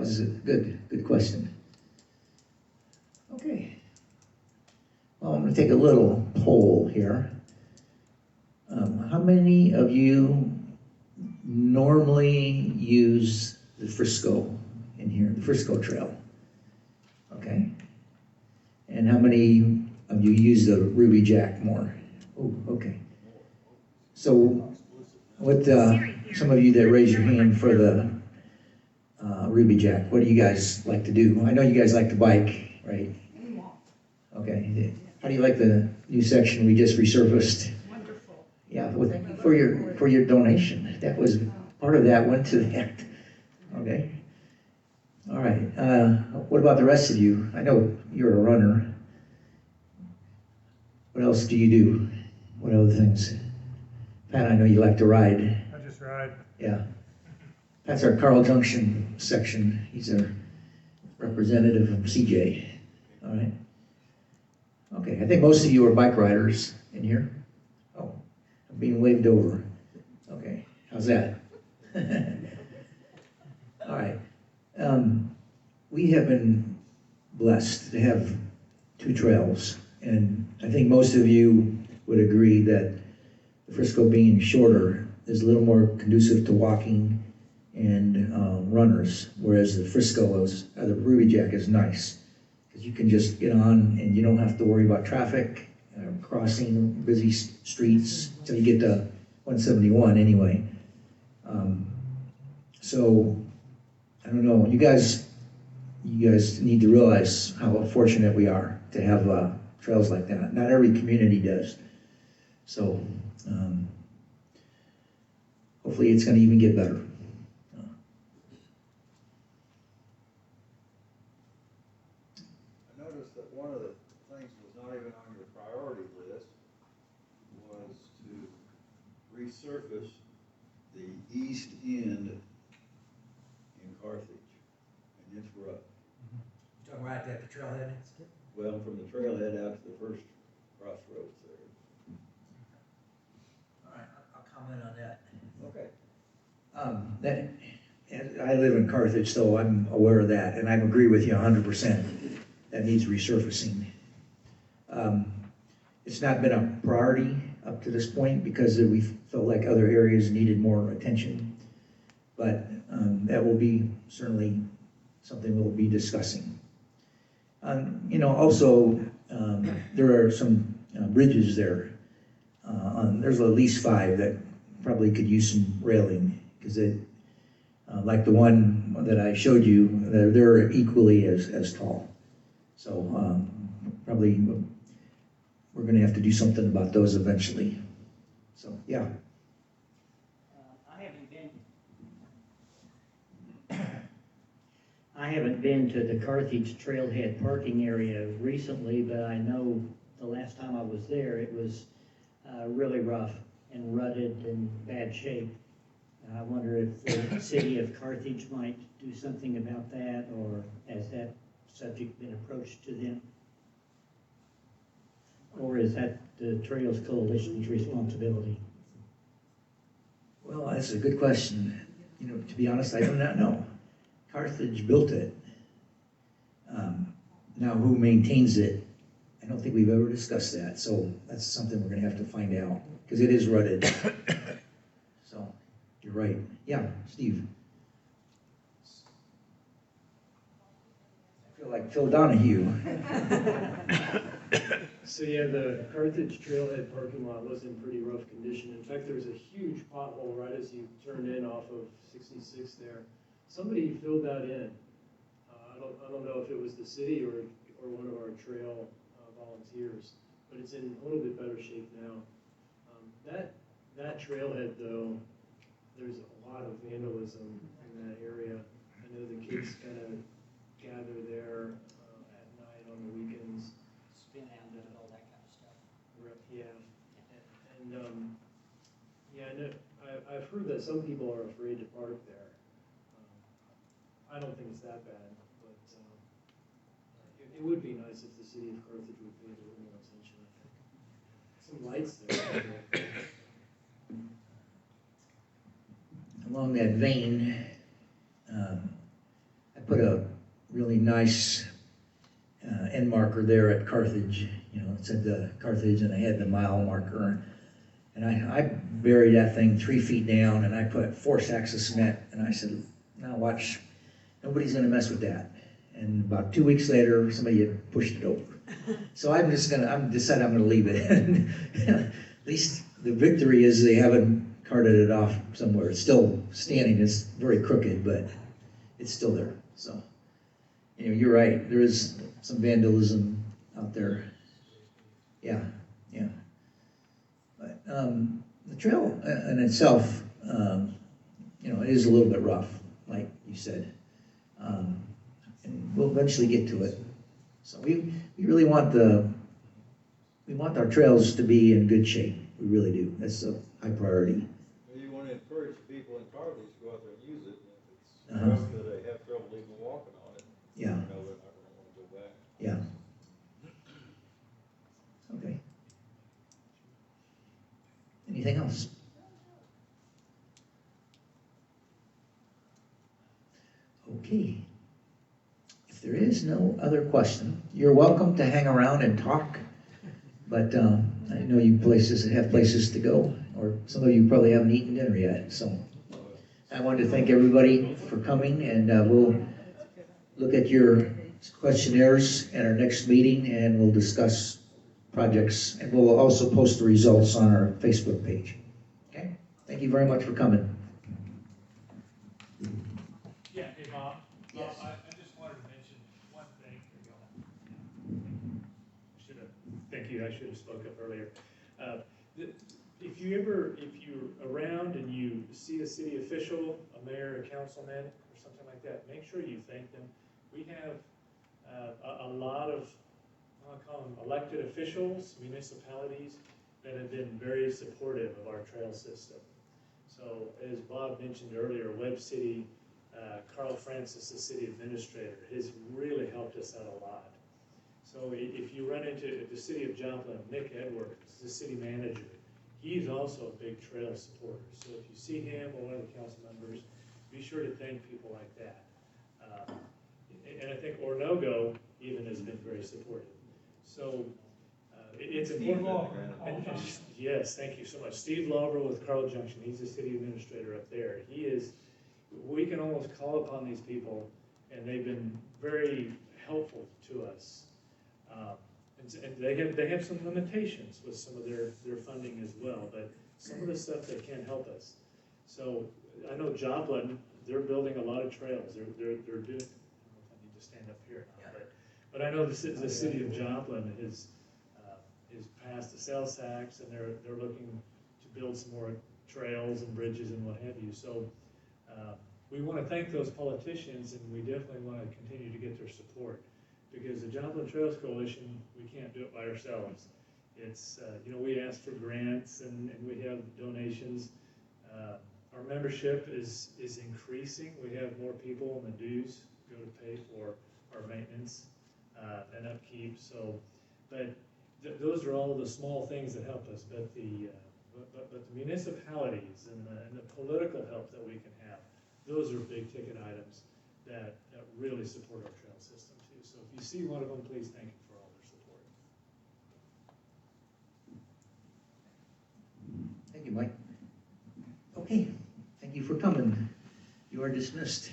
was a good question. Okay. Well, I'm going to take a little poll here. How many of you normally use the Frisco in here, the Frisco Trail? Okay. And how many of you use the Ruby Jack more? Oh, okay. So, what some of you that raise your hand for the Ruby Jack, what do you guys like to do? I know you guys like to bike, right? Okay. How do you like the new section we just resurfaced? Wonderful. Yeah, thank you for your donation. That was part of that went to that. Okay. All right. What about the rest of you? I know you're a runner. What else do you do? What other things? Pat, I know you like to ride. I just ride. Yeah. That's our Carl Junction section. He's a representative from CJ. All right. Okay, I think most of you are bike riders in here. Oh, I'm being waved over. Okay, how's that? All right. We have been blessed to have 2 trails, and I think most of you would agree that the Frisco being shorter is a little more conducive to walking and runners, whereas the Frisco is, the Ruby Jack is nice, because you can just get on and you don't have to worry about traffic, crossing busy streets until you get to 171 anyway. So, I don't know, you guys need to realize how fortunate we are to have trails like that. Not every community does. So, hopefully it's going to even get better. I noticed that one of the things was not even on your priority list was to resurface the east end in Carthage, and it's rough. You talking right at the trailhead? Well, from the trailhead out to the first crossroads there. All right, I'll comment on that. Okay. I live in Carthage, so I'm aware of that, and I agree with you 100%. That needs resurfacing. It's not been a priority up to this point because we felt like other areas needed more attention, but that will be certainly something we'll be discussing. You know, also, there are some bridges there. There's at least 5 that probably could use some railing, because like the one that I showed you, they're equally as tall. So probably we're going to have to do something about those eventually. So yeah. I haven't been to the Carthage Trailhead parking area recently, but I know the last time I was there, it was really rough and rutted and bad shape. I wonder if the city of Carthage might do something about that, or has that subject been approached to them? Or is that the Trails Coalition's responsibility? Well, that's a good question. You know, to be honest, I do not know. Carthage built it. Now, who maintains it? I don't think we've ever discussed that, so that's something we're going to have to find out, because it is rutted. So, you're right. Yeah, Steve. I feel like Phil Donahue. So yeah, the Carthage Trailhead parking lot was in pretty rough condition. In fact, there's a huge pothole right as you turn in off of 66 there. Somebody filled that in. I don't know if it was the city or one of our trail volunteers, but it's in a little bit better shape now. That trailhead though, there's a lot of vandalism in that area. I know the kids kind of gather there at night on the weekends. Spin out and all that kind of stuff. Yeah, and yeah, I know. I've heard that some people are afraid to park there. I don't think it's that bad, but it would be nice if the city of Carthage would pay a little more attention. I think some lights there. Along that vein, I put a really nice end marker there at Carthage. You know, it said Carthage, and I had the mile marker. And I buried that thing 3 feet down, and I put 4 sacks of cement, and I said, now watch, nobody's gonna mess with that. And about 2 weeks later, somebody had pushed it over. So I'm decided I'm gonna leave it. At least the victory is they haven't carted it off somewhere. It's still standing, it's very crooked, but it's still there. So, you know, you're right, there is some vandalism out there. Yeah, yeah. But the trail in itself, you know, it is a little bit rough, like you said. And we'll eventually get to it. So we really want our trails to be in good shape. We really do. That's a high priority. You want to encourage people in Carthage to go out there and use it. If it's Uh-huh. rough that they have trouble even walking on it, Yeah. you know they're not going to want to go back. Yeah. Okay. Anything else? Okay. If there is no other question, you're welcome to hang around and talk. But I know you have places to go, or some of you probably haven't eaten dinner yet. So I wanted to thank everybody for coming, and we'll look at your questionnaires at our next meeting, and we'll discuss projects, and we'll also post the results on our Facebook page. Okay? Thank you very much for coming. Yeah, hey Bob. Yes. I just wanted to mention one thing. Thank you, I should have spoke up earlier. If you're around and you see a city official, a mayor, a councilman, or something like that, make sure you thank them. We have a lot of, I'll call them elected officials, municipalities, that have been very supportive of our trail system. So as Bob mentioned earlier, Webb City, Carl Francis, the city administrator, has really helped us out a lot. So if you run into the city of Joplin, Nick Edwards, the city manager, he's also a big trail supporter. So if you see him or one of the council members, be sure to thank people like that. And I think Ornogo even has been very supportive. So it's important. Yes, thank you so much. Steve Lauber with Carl Junction, he's the city administrator up there. We can almost call upon these people, and they've been very helpful to us. And they have some limitations with some of their funding as well, but some of the stuff they can help us. So I know Joplin, they're building a lot of trails. They're doing, I don't know if I need to stand up here or not, but I know the city of Joplin is passed the sales tax, and they're looking to build some more trails and bridges and what have you. So we want to thank those politicians, and we definitely want to continue to get their support, because the Joplin Trails Coalition, we can't do it by ourselves. It's, we ask for grants, and we have donations. Our membership is increasing. We have more people, and the dues go to pay for our maintenance and upkeep. So, but those are all the small things that help us. But the municipalities and the political help that we can have, those are big ticket items that really support our trail system too. So if you see one of them, please thank them for all their support. Thank you, Mike. Okay, thank you for coming. You are dismissed.